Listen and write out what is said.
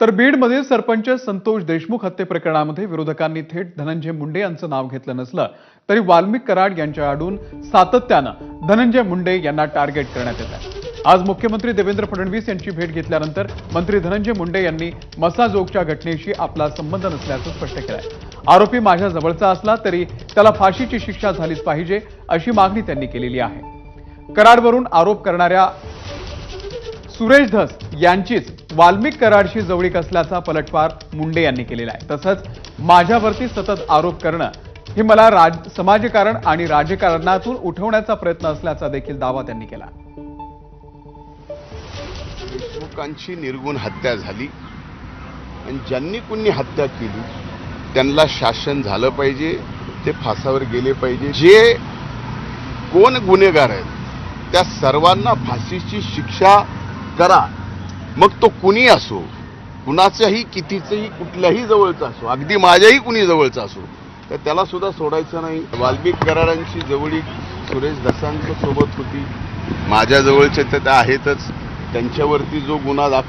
तर बीडमधील सरपंच संतोष देशमुख हत्ये प्रकरणामध्ये विरोधकांनी थेट धनंजय मुंडे यांचं नाव घेतलं नसलं तरी वाल्मिक कराड यांच्याकडून सातत्यानं धनंजय मुंडे यांना टार्गेट करण्यात येत आहे। आज मुख्यमंत्री देवेंद्र फडणवीस यांची भेट घेतल्यानंतर मंत्री धनंजय मुंडे यांनी मसाजोगच्या घटनेशी आपला संबंध नसल्याचं स्पष्ट केलंय। आरोपी माझ्या जवळचा असला तरी त्याला फाशीची शिक्षा झालीच पाहिजे अशी मागणी त्यांनी केलेली आहे। कराडवरून आरोप करणाऱ्या सुरेश धस यांचीच वाल्मिक कराडशी जवळीक असल्याचा पलटवार मुंडे यांनी केलेला आहे। तसंच माझ्यावरती सतत आरोप करणं हे मला समाजकारण आणि राजकारणातून उठवण्याचा प्रयत्न असल्याचा देखील दावा त्यांनी केला। देशमुखांची निर्गुण हत्या झाली आणि ज्यांनी कुणी हत्या केली त्यांना शासन झालं पाहिजे, ते फासावर गेले पाहिजे। जे कोण गुन्हेगार आहेत त्या सर्वांना फाशीची शिक्षा करा, मग तो कुणी असो, कुणाचाही कितीचंही कुठल्याही जवळचा असो, अगदी माझ्याही कुणी जवळचा असो, तर त्याला सुद्धा सोडायचं नाही। वाल्मिक कराडांची जवळीक सुरेश धसांच्या सोबत होती, माझ्या जवळचे तर त्या आहेतच। त्यांच्यावरती जो गुन्हा दाखल